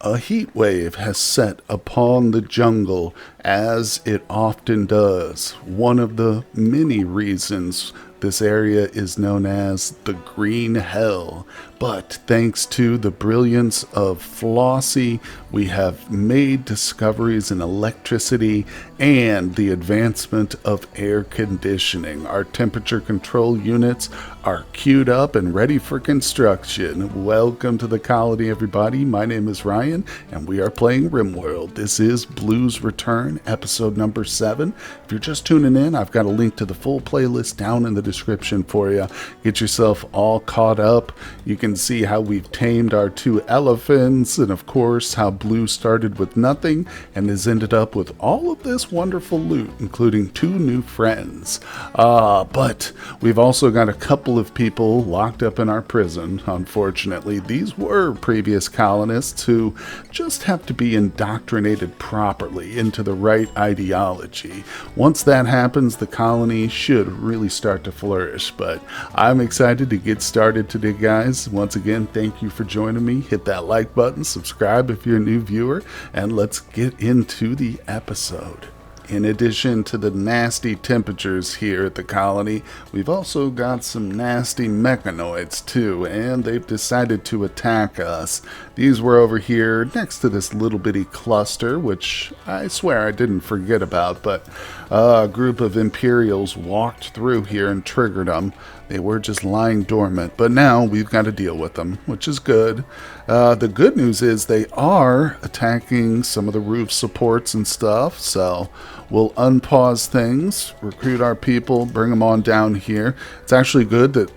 A heat wave has set upon the jungle, as it often does. One of the many reasons this area is known as the Green Hell. But thanks to the brilliance of Flossie, we have made discoveries in electricity and the advancement of air conditioning. Our temperature control units are queued up and ready for construction. Welcome to the colony, everybody. My name is Ryan, and we are playing RimWorld. This is Blues Return, episode number 7. If you're just tuning in, I've got a link to the full playlist down in the description for you. Get yourself all caught up. You can see how we've tamed our 2 elephants, and of course how Blue started with nothing and has ended up with all of this wonderful loot, including 2 new friends. But we've also got a couple of people locked up in our prison, unfortunately. These were previous colonists who just have to be indoctrinated properly into the right ideology. Once that happens, the colony should really start to flourish. But I'm excited to get started today, guys. Once again, thank you for joining me. Hit that like button, subscribe if you're a new viewer, and let's get into the episode. In addition to the nasty temperatures here at the colony, we've also got some nasty mechanoids too, and they've decided to attack us. These were over here next to this little bitty cluster, which I swear I didn't forget about, but a group of Imperials walked through here and triggered them. They were just lying dormant, but now we've got to deal with them, which is good. The good news is they are attacking some of the roof supports and stuff, so we'll unpause things, recruit our people, bring them on down here. It's actually good that,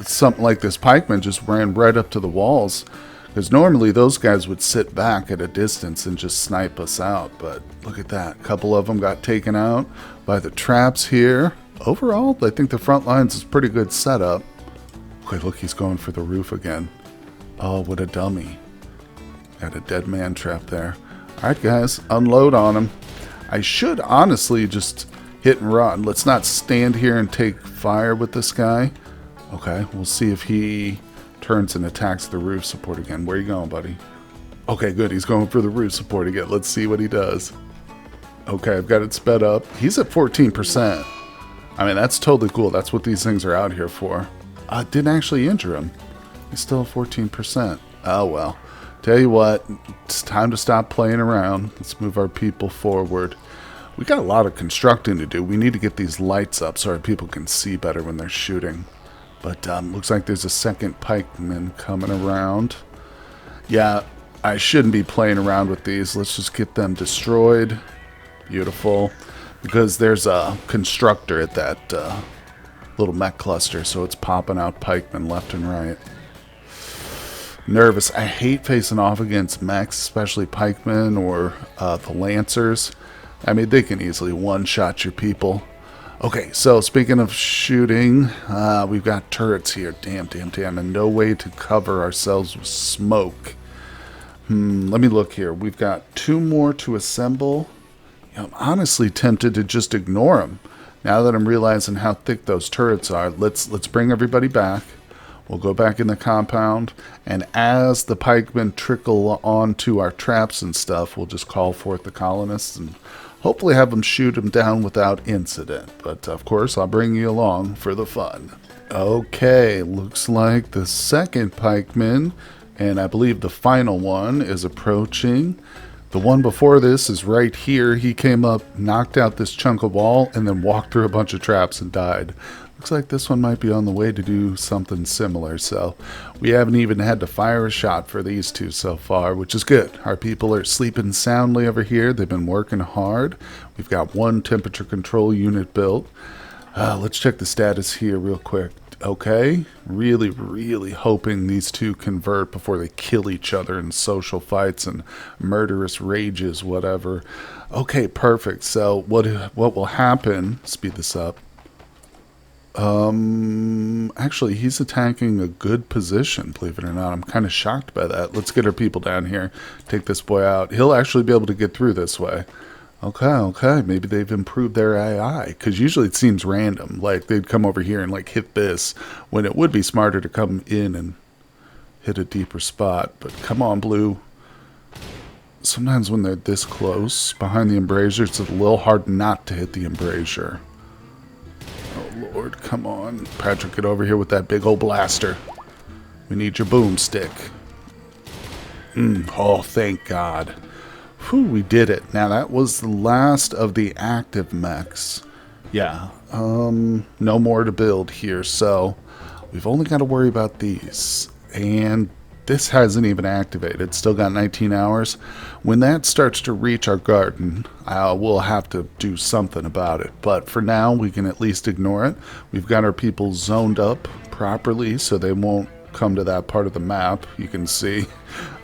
something like this pikeman just ran right up to the walls, because normally those guys would sit back at a distance and just snipe us out, but look at that. A couple of them got taken out by the traps here. Overall, I think the front lines is pretty good setup. Okay, look, he's going for the roof again. Oh, what a dummy. Got a dead man trap there. Alright, guys, unload on him. I should honestly just hit and run. Let's not stand here and take fire with this guy. Okay, we'll see if he turns and attacks the roof support again. Where are you going, buddy? Okay, good. He's going for the roof support again. Let's see what he does. Okay, I've got it sped up. He's at 14%. I mean, that's totally cool. That's what these things are out here for. I didn't actually injure him. He's still 14%. Oh, well. Tell you what, it's time to stop playing around. Let's move our people forward. We got a lot of constructing to do. We need to get these lights up so our people can see better when they're shooting. But looks like there's a second pikeman coming around. Yeah, I shouldn't be playing around with these. Let's just get them destroyed. Beautiful. Because there's a constructor at that little mech cluster, so it's popping out pikemen left and right. Nervous. I hate facing off against mechs, especially pikemen or the lancers. I mean, they can easily one-shot your people. Okay, so speaking of shooting, we've got turrets here. Damn, and no way to cover ourselves with smoke. Let me look here. We've got 2 more to assemble. I'm honestly tempted to just ignore them. Now that I'm realizing how thick those turrets are, let's bring everybody back. We'll go back in the compound, and as the pikemen trickle onto our traps and stuff, we'll just call forth the colonists and hopefully have them shoot them down without incident. But of course, I'll bring you along for the fun. Okay, looks like the second pikeman, and I believe the final one, is approaching. The one before this is right here. He came up, knocked out this chunk of wall, and then walked through a bunch of traps and died. Looks like this one might be on the way to do something similar, so we haven't even had to fire a shot for these 2 so far, which is good. Our people are sleeping soundly over here. They've been working hard. We've got 1 temperature control unit built. Let's check the status here real quick. Okay, really hoping these 2 convert before they kill each other in social fights and murderous rages, whatever. Okay, perfect. So what will happen, speed this up. Actually, he's attacking a good position, believe it or not. I'm kind of shocked by that. Let's get our people down here, take this boy out. He'll actually be able to get through this way. Okay. Maybe they've improved their AI, because usually it seems random. Like, they'd come over here and, like, hit this, when it would be smarter to come in and hit a deeper spot. But come on, Blue. Sometimes when they're this close behind the embrasure, it's a little hard not to hit the embrasure. Oh, Lord, come on. Patrick, get over here with that big old blaster. We need your boomstick. Oh, thank God. Whew, we did it. Now, that was the last of the active mechs. Yeah, no more to build here, so we've only got to worry about these. And this hasn't even activated. It's still got 19 hours. When that starts to reach our garden, we'll have to do something about it. But for now, we can at least ignore it. We've got our people zoned up properly, so they won't come to that part of the map, you can see.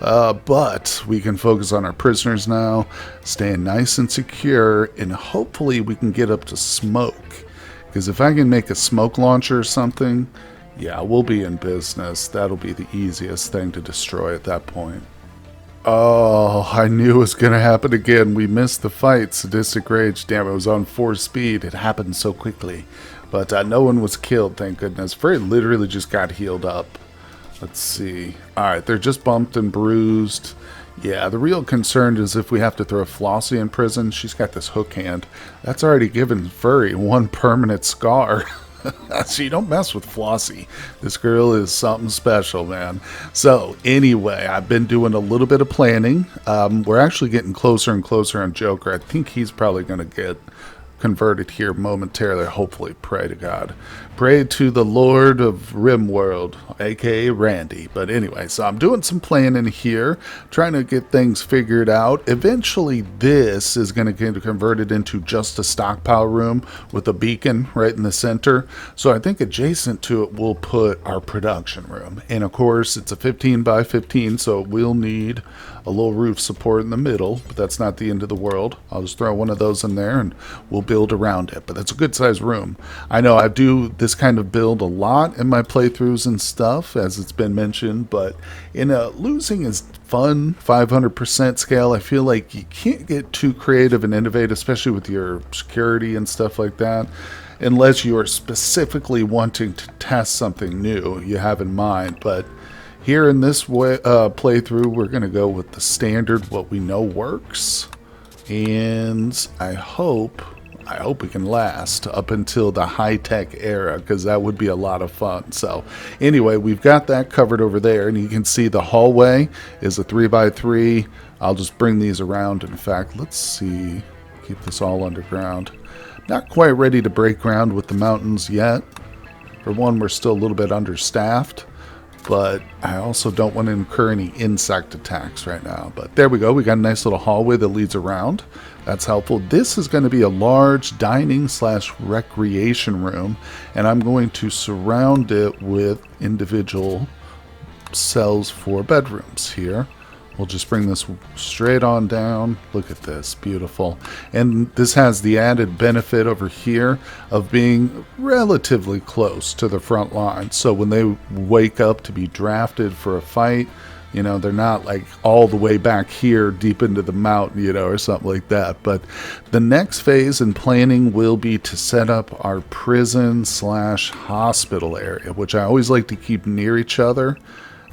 But we can focus on our prisoners now, staying nice and secure, and hopefully we can get up to smoke. Because if I can make a smoke launcher or something, yeah, we'll be in business. That'll be the easiest thing to destroy at that point. Oh, I knew it was going to happen again. We missed the fight. Sadistic Rage. Damn, it was on 4 speed. It happened so quickly. But no one was killed, thank goodness. Frey literally just got healed up. Let's see. Alright, they're just bumped and bruised. Yeah, the real concern is if we have to throw Flossie in prison. She's got this hook hand. That's already given Furry 1 permanent scar. So you don't mess with Flossie. This girl is something special, man. So anyway, I've been doing a little bit of planning. We're actually getting closer and closer on Joker. I think he's probably going to get converted here momentarily. Hopefully, pray to God. Pray to the Lord of RimWorld, aka Randy. But anyway, so I'm doing some planning here, trying to get things figured out. Eventually, this is going to get converted into just a stockpile room with a beacon right in the center. So I think adjacent to it, we'll put our production room. And of course, it's a 15 by 15, so we'll need a little roof support in the middle, but that's not the end of the world. I'll just throw one of those in there and we'll build around it. But that's a good sized room. I know I do this kind of build a lot in my playthroughs and stuff, as it's been mentioned, but in a losing is fun 500% scale, I feel like you can't get too creative and innovative, especially with your security and stuff like that, unless you are specifically wanting to test something new you have in mind. But here in this way, playthrough, we're going to go with the standard, what we know works. And I hope we can last up until the high-tech era, because that would be a lot of fun. So anyway, we've got that covered over there, and you can see the hallway is a 3x3. I'll just bring these around. In fact, let's see. Keep this all underground. Not quite ready to break ground with the mountains yet. For one, we're still a little bit understaffed. But I also don't want to incur any insect attacks right now. But there we go. We got a nice little hallway that leads around. That's helpful. This is going to be a large dining / recreation room. And I'm going to surround it with individual cells for bedrooms here. We'll just bring this straight on down. Look at this, beautiful. And this has the added benefit over here of being relatively close to the front line. So when they wake up to be drafted for a fight, you know, they're not like all the way back here deep into the mountain, you know, or something like that. But the next phase in planning will be to set up our prison / hospital area, which I always like to keep near each other.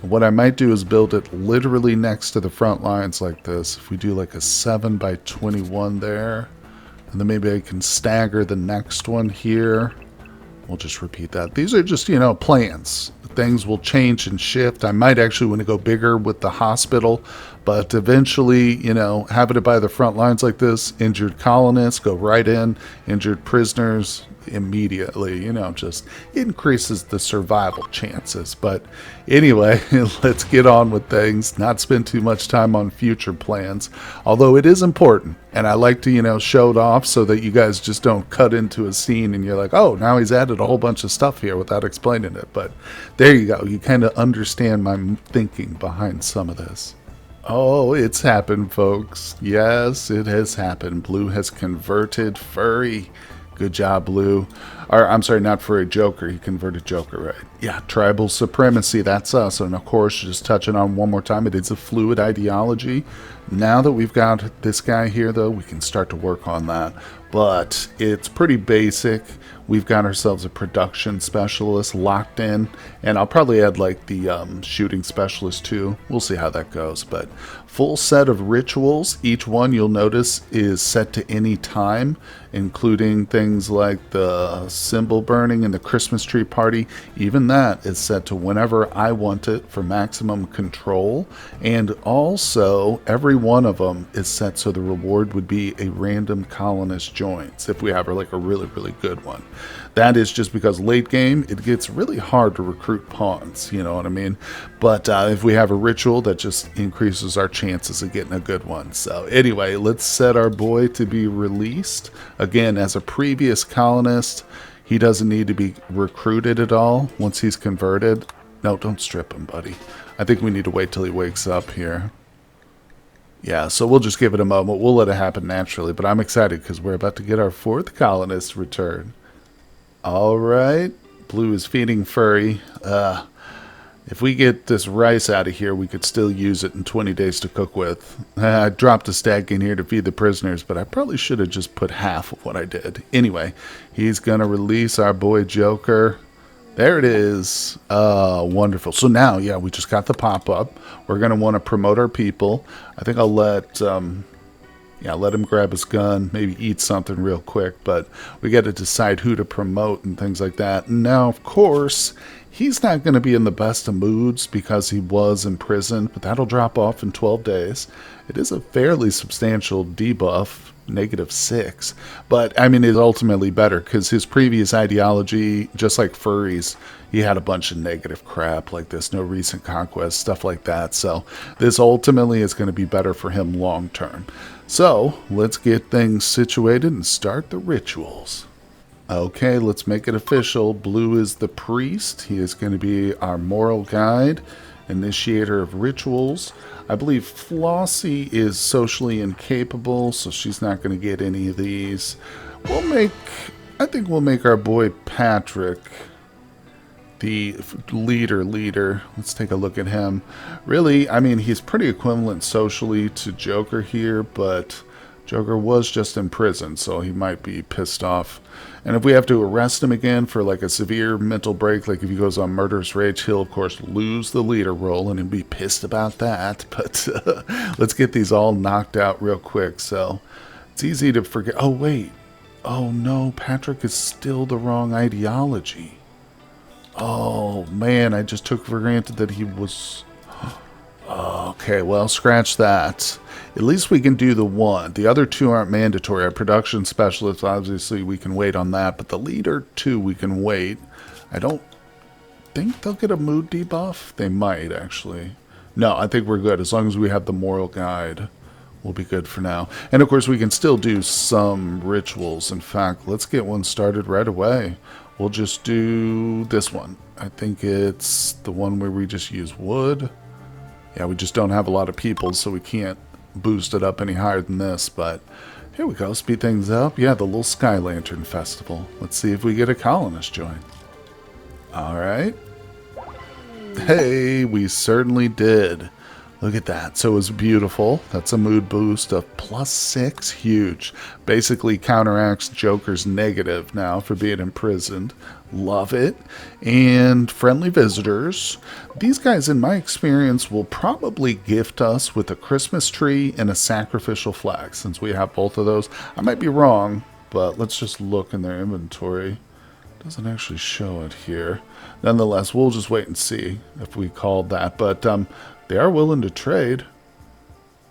What I might do is build it literally next to the front lines like this. If we do like a 7 by 21 there, and then maybe I can stagger the next one here. We'll just repeat that. These are just, you know, plans. Things will change and shift. I might actually want to go bigger with the hospital, but eventually, you know, having it by the front lines like this, injured colonists go right in, injured prisoners immediately, you know, just increases the survival chances. But anyway, let's get on with things, not spend too much time on future plans, although it is important. And I like to, you know, show it off so that you guys just don't cut into a scene and you're like, oh, now he's added a whole bunch of stuff here without explaining it. But there you go. You kind of understand my thinking behind some of this. Oh, it's happened, folks. Yes, it has happened. Blue has converted Furry. Good job, Blue. Or, I'm sorry, not Furry, Joker. He converted Joker, right? Yeah, tribal supremacy, that's us. And of course, just touching on one more time, it is a fluid ideology. Now that we've got this guy here, though, we can start to work on that. but it's pretty basic. We've got ourselves a production specialist locked in, and I'll probably add like the shooting specialist too. We'll see how that goes, but full set of rituals. Each one, you'll notice, is set to any time, including things like the symbol burning and the Christmas tree party. Even that is set to whenever I want it for maximum control. And also, every one of them is set so the reward would be a random colonist joins if we have like a really, really good one. That is just because late game, it gets really hard to recruit pawns, you know what I mean? But if we have a ritual, that just increases our chances of getting a good one. So anyway, let's set our boy to be released. Again, as a previous colonist, he doesn't need to be recruited at all once he's converted. No, don't strip him, buddy. I think we need to wait till he wakes up here. Yeah, so we'll just give it a moment. We'll let it happen naturally, but I'm excited because we're about to get our 4th colonist return. All right, Blue is feeding Furry. If we get this rice out of here, we could still use it in 20 days to cook with. I dropped a stack in here to feed the prisoners, but I probably should have just put half of what I did. Anyway, he's going to release our boy Joker. There it is. Wonderful. So now, yeah, we just got the pop-up. We're going to want to promote our people. I think I'll let him grab his gun, maybe eat something real quick, but we got to decide who to promote and things like that. And now, of course, he's not going to be in the best of moods because he was imprisoned, but that'll drop off in 12 days. It is a fairly substantial debuff, -6, but I mean, it's ultimately better because his previous ideology, just like Furry's, he had a bunch of negative crap like this, no recent conquest, stuff like that. So this ultimately is going to be better for him long term. So let's get things situated and start the rituals. Okay, let's make it official. Blue is the priest. He is going to be our moral guide, initiator of rituals. I believe Flossie is socially incapable, so she's not going to get any of these. I think we'll make our boy Patrick the leader. Let's take a look at him. Really, I mean, he's pretty equivalent socially to Joker here, but Joker was just in prison, so he might be pissed off. And if we have to arrest him again for like a severe mental break, like if he goes on murderous rage, he'll of course lose the leader role and he'll be pissed about that. But let's get these all knocked out real quick. So it's easy to forget. Oh wait, oh no, Patrick is still the wrong ideology. Oh man, I just took for granted that he was... Okay, well, scratch that. At least we can do the one. The other two aren't mandatory. Our production specialist, obviously, we can wait on that. But the leader, too, we can wait. I don't think they'll get a mood debuff. They might, actually. No, I think we're good. As long as we have the moral guide, we'll be good for now. And, of course, we can still do some rituals. In fact, let's get one started right away. We'll just do this one. I think it's the one where we just use wood. Yeah, we just don't have a lot of people, so we can't boost it up any higher than this, but here we go. Speed things up. Yeah, the little Sky Lantern Festival. Let's see if we get a colonist join. All right. Hey, we certainly did. Look at that. So it was beautiful. That's a mood boost of +6. Huge. Basically counteracts Joker's negative now for being imprisoned. Love it. And friendly visitors. These guys, in my experience, will probably gift us with a Christmas tree and a sacrificial flag, since we have both of those. I might be wrong, but let's just look in their inventory. Doesn't actually show it here. Nonetheless, we'll just wait and see if we called that. But they are willing to trade,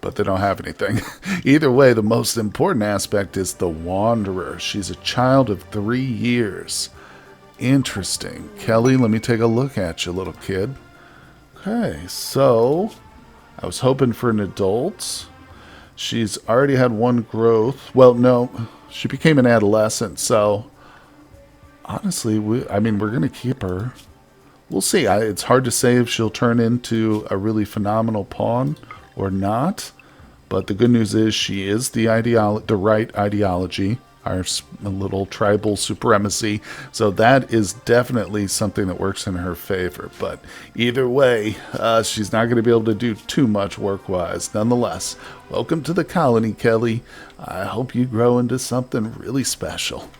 but they don't have anything. Either way, the most important aspect is the Wanderer. She's a child of 3 years. Interesting. Kelly, let me take a look at you, little kid. Okay, so I was hoping for an adult. She's already had one growth. Well, no, she became an adolescent, so honestly, we're going to keep her. We'll see. It's hard to say if she'll turn into a really phenomenal pawn or not. But the good news is she is the right ideology. our little tribal supremacy. So that is definitely something that works in her favor. But either way, she's not going to be able to do too much work-wise. Nonetheless, welcome to the colony, Kelly. I hope you grow into something really special.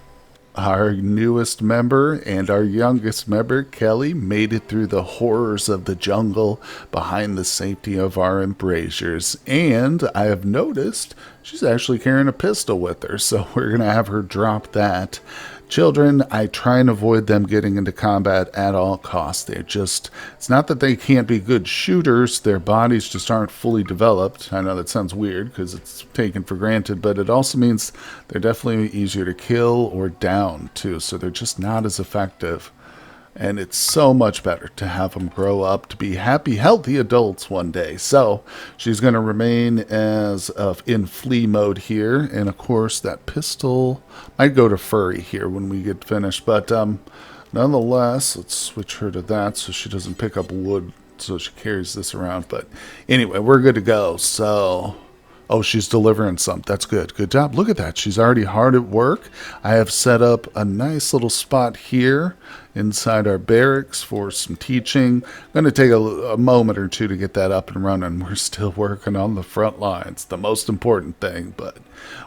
Our newest member and our youngest member, Kelly, made it through the horrors of the jungle behind the safety of our embrasures. And I have noticed she's actually carrying a pistol with her, so we're going to have her drop that. Children, I try and avoid them getting into combat at all costs. They're just, it's not that they can't be good shooters, their bodies just aren't fully developed. I know that sounds weird because it's taken for granted, but it also means they're definitely easier to kill or down too, so they're just not as effective. And it's so much better to have them grow up to be happy, healthy adults one day. So she's going to remain as in flee mode here. And of course, that pistol might go to Furry here when we get finished. But nonetheless, let's switch her to that so she doesn't pick up wood. So she carries this around. But anyway, we're good to go. So... oh, she's delivering some. That's good. Good job. Look at that. She's already hard at work. I have set up a nice little spot here inside our barracks for some teaching. I'm going to take a moment or two to get that up and running. We're still working on the front lines, the most important thing. But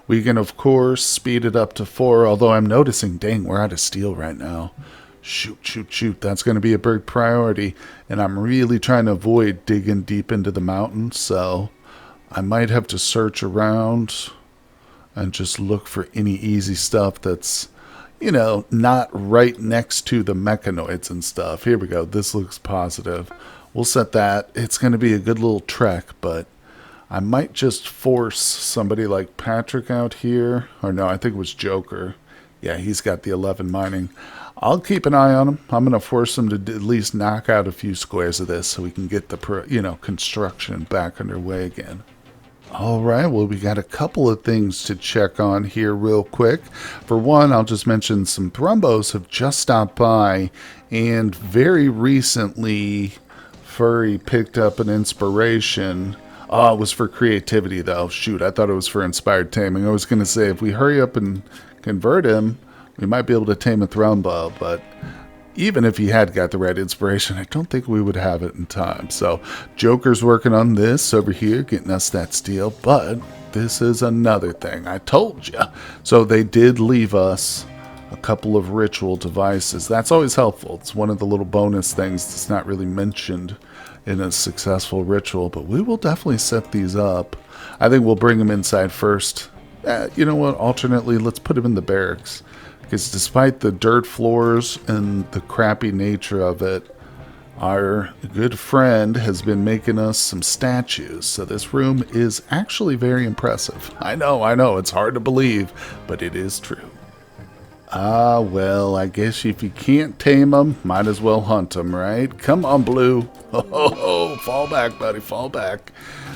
we can, of course, speed it up to 4, although I'm noticing, dang, we're out of steel right now. Shoot, shoot, shoot. That's going to be a big priority. And I'm really trying to avoid digging deep into the mountains, so... I might have to search around and just look for any easy stuff that's, you know, not right next to the mechanoids and stuff. Here we go. This looks positive. We'll set that. It's going to be a good little trek, but I might just force somebody like Patrick out here. Or no, I think it was Joker. Yeah, he's got the 11 mining. I'll keep an eye on him. I'm going to force him to at least knock out a few squares of this so we can get the, you know, construction back underway again. All right, well, we got a couple of things to check on here real quick. For one, I'll just mention some Thrumbos have just stopped by, and very recently, Furry picked up an inspiration. Oh, it was for creativity, though. Shoot, I thought it was for inspired taming. I was going to say, if we hurry up and convert him, we might be able to tame a Thrumbo, but... even if he had got the right inspiration, I don't think we would have it in time. So Joker's working on this over here, getting us that steel. But this is another thing. I told you. So they did leave us a couple of ritual devices. That's always helpful. It's one of the little bonus things that's not really mentioned in a successful ritual. But we will definitely set these up. I think we'll bring them inside first. You know what? Alternately, let's put them in the barracks. Because despite the dirt floors and the crappy nature of it, our good friend has been making us some statues. So this room is actually very impressive. I know, it's hard to believe, but it is true. Ah, well, I guess if you can't tame them, might as well hunt them, right? Come on, Blue. Oh, fall back, buddy, fall back.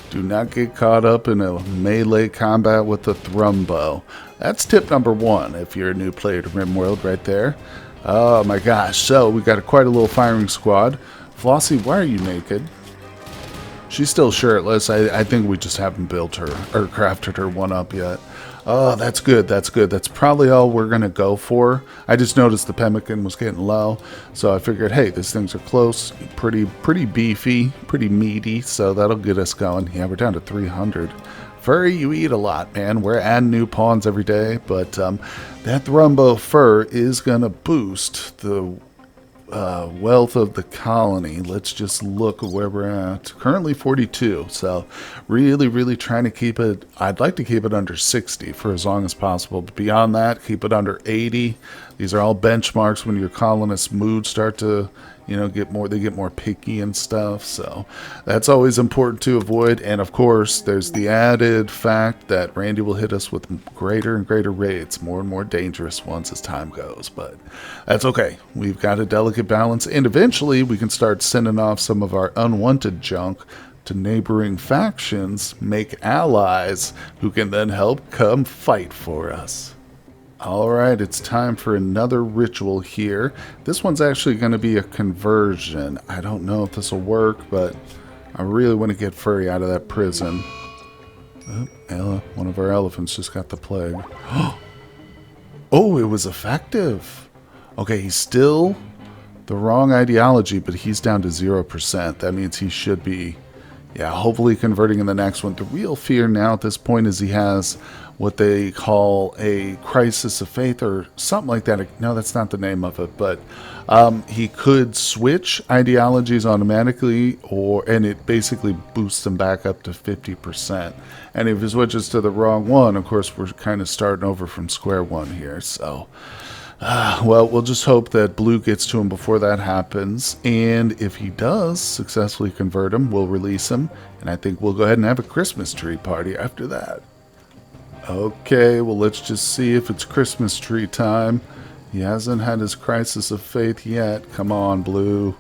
Do not get caught up in a melee combat with the Thrumbo. That's tip number 1 if you're a new player to RimWorld right there. Oh my gosh, so we got quite a little firing squad. Flossie, why are you naked? She's still shirtless. I think we just haven't built her or crafted her one up yet. Oh, that's good. That's good. That's probably all we're going to go for. I just noticed the pemmican was getting low. So I figured, hey, these things are close. Pretty beefy, pretty meaty. So that'll get us going. Yeah, we're down to 300. Furry, you eat a lot, man. We're adding new pawns every day. But that Thrumbo fur is going to boost the wealth of the colony. Let's just look at where we're at. Currently 42, so really trying to keep it. I'd like to keep it under 60 for as long as possible, but beyond that, keep it under 80. These are all benchmarks when your colonists' moods start to, you know, get more picky and stuff. So that's always important to avoid. And of course, there's the added fact that Randy will hit us with greater and greater raids, more and more dangerous ones as time goes. But that's okay. We've got a delicate balance, and eventually we can start sending off some of our unwanted junk to neighboring factions, make allies who can then help come fight for us. Alright, it's time for another ritual here. This one's actually going to be a conversion. I don't know if this will work, but I really want to get Furry out of that prison. Oh, Ella, one of our elephants just got the plague. Oh, it was effective. Okay, he's still the wrong ideology, but he's down to 0%. That means he should be, yeah, hopefully converting in the next one. The real fear now at this point is he has what they call a crisis of faith or something like that. No, that's not the name of it, but he could switch ideologies automatically, and it basically boosts him back up to 50%. And if he switches to the wrong one, of course, we're kind of starting over from square one here. So, well, we'll just hope that blue gets to him before that happens. And if he does successfully convert him, we'll release him. And I think we'll go ahead and have a Christmas tree party after that. Okay, well, let's just see if it's Christmas tree time. He hasn't had his crisis of faith yet. Come on, blue.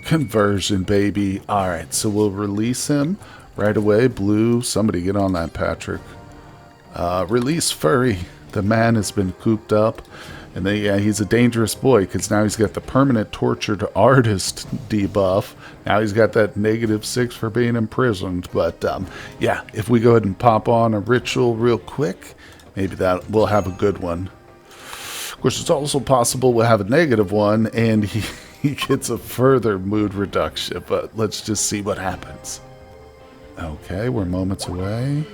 Conversion, baby. All right, so we'll release him right away. Blue, somebody get on that, Patrick. Release Furry. The man has been cooped up. And then, yeah, he's a dangerous boy because now he's got the permanent tortured artist debuff. Now he's got that -6 for being imprisoned. But, yeah, if we go ahead and pop on a ritual real quick, maybe that we'll have a good one. Of course, it's also possible we'll have a negative one and he gets a further mood reduction. But let's just see what happens. Okay, we're moments away.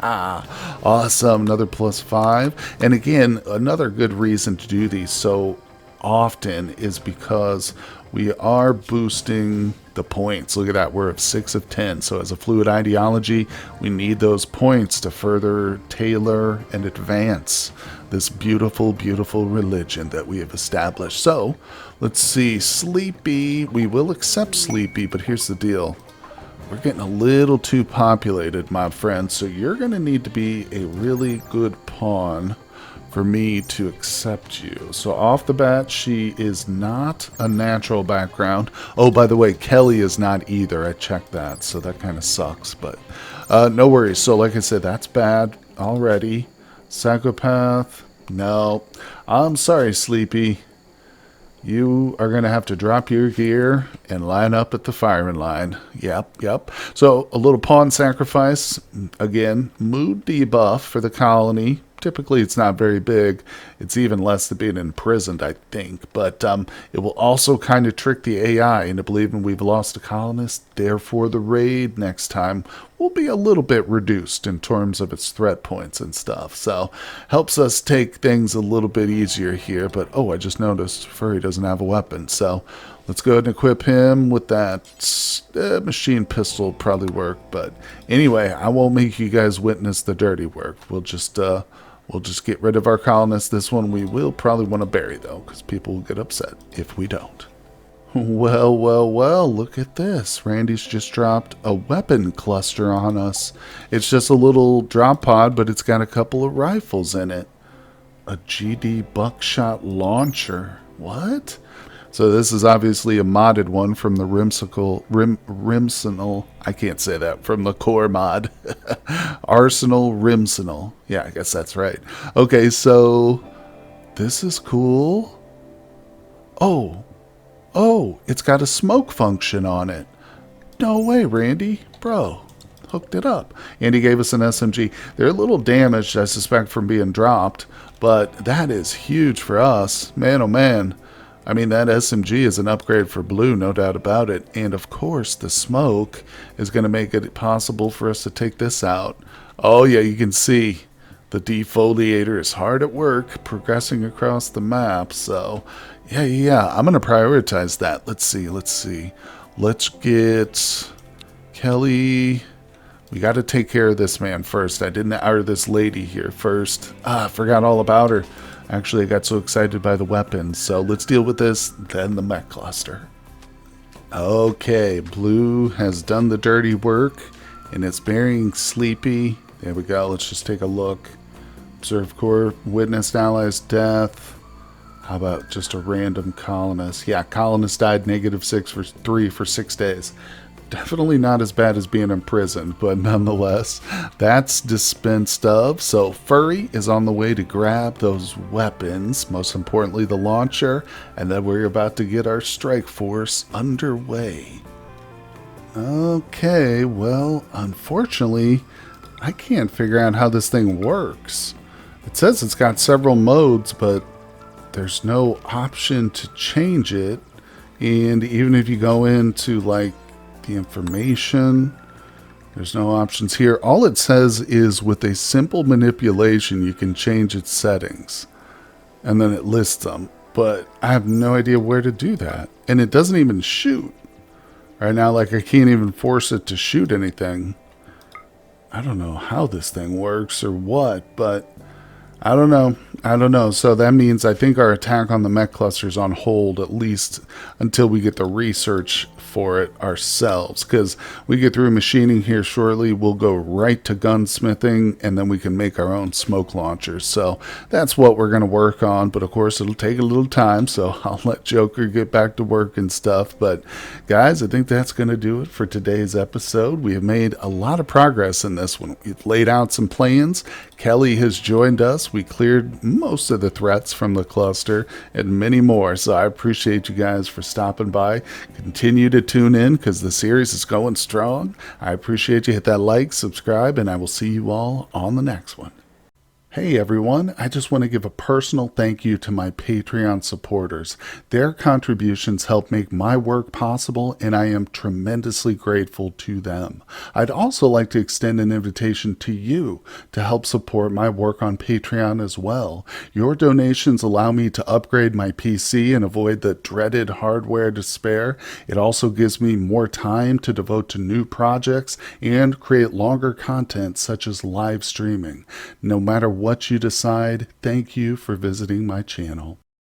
Awesome, another +5. And again, another good reason to do these so often is because we are boosting the points. Look at that, we're at 6 of 10. So as a fluid ideology, we need those points to further tailor and advance this beautiful, beautiful religion that we have established. So let's see, Sleepy, we will accept Sleepy, but here's the deal. We're getting a little too populated, my friend, so you're going to need to be a really good pawn for me to accept you. So off the bat, she is not a natural background. Oh, by the way, Kelly is not either. I checked that, so that kind of sucks, but no worries. So like I said, that's bad already. Psychopath, no. I'm sorry, Sleepy. You are going to have to drop your gear and line up at the firing line. Yep. So a little pawn sacrifice. Again, mood debuff for the colony. Typically, it's not very big. It's even less than being imprisoned, I think. But it will also kind of trick the AI into believing we've lost a colonist. Therefore, the raid next time will be a little bit reduced in terms of its threat points and stuff. So, helps us take things a little bit easier here. But, oh, I just noticed Furry doesn't have a weapon. So, let's go ahead and equip him with that machine pistol. Probably work. But anyway, I won't make you guys witness the dirty work. We'll just get rid of our colonists. This one we will probably want to bury, though, because people will get upset if we don't. Well, look at this. Randy's just dropped a weapon cluster on us. It's just a little drop pod, but it's got a couple of rifles in it. A GD buckshot launcher. What? So this is obviously a modded one from the Rimsenal. I can't say that. From the core mod. Arsenal Rimsenal. Yeah, I guess that's right. Okay, so this is cool. Oh, it's got a smoke function on it. No way, Randy. Bro, hooked it up. And he gave us an SMG. They're a little damaged, I suspect, from being dropped. But that is huge for us. Man, oh man. I mean, that SMG is an upgrade for blue, no doubt about it. And of course, the smoke is going to make it possible for us to take this out. Oh yeah, you can see the defoliator is hard at work, progressing across the map. So, yeah, I'm going to prioritize that. Let's see. Let's get Kelly. We got to take care of this man first. Or this lady here first. I forgot all about her. Actually, I got so excited by the weapons. So let's deal with this, then the mech cluster. Okay, blue has done the dirty work, and it's burying Sleepy. There we go. Let's just take a look. Observe core, witnessed allies' death. How about just a random colonist? Yeah, colonist died -3 for 6 days. Definitely not as bad as being imprisoned, but nonetheless, that's dispensed of. So Furry is on the way to grab those weapons, most importantly the launcher, and then we're about to get our strike force underway. Okay, well, unfortunately, I can't figure out how this thing works. It says it's got several modes, but there's no option to change it. And even if you go into like the information, there's no options here. All it says is with a simple manipulation, you can change its settings. And then it lists them. But I have no idea where to do that. And it doesn't even shoot. Right now, like I can't even force it to shoot anything. I don't know how this thing works or what, but I don't know. I don't know. So that means I think our attack on the mech cluster is on hold, at least until we get the research for it ourselves. Because we get through machining here shortly, we'll go right to gunsmithing, and then we can make our own smoke launchers. So that's what we're going to work on. But of course, it'll take a little time, so I'll let Joker get back to work and stuff. But guys, I think that's going to do it for today's episode. We have made a lot of progress in this one. We've laid out some plans. Kelly has joined us. We cleared most of the threats from the cluster and many more. So I appreciate you guys for stopping by. Continue to tune in because the series is going strong. I appreciate you. Hit that like, subscribe, and I will see you all on the next one. Hey everyone, I just want to give a personal thank you to my Patreon supporters. Their contributions help make my work possible, and I am tremendously grateful to them. I'd also like to extend an invitation to you to help support my work on Patreon as well. Your donations allow me to upgrade my PC and avoid the dreaded hardware despair. It also gives me more time to devote to new projects and create longer content such as live streaming. No matter what you decide, thank you for visiting my channel.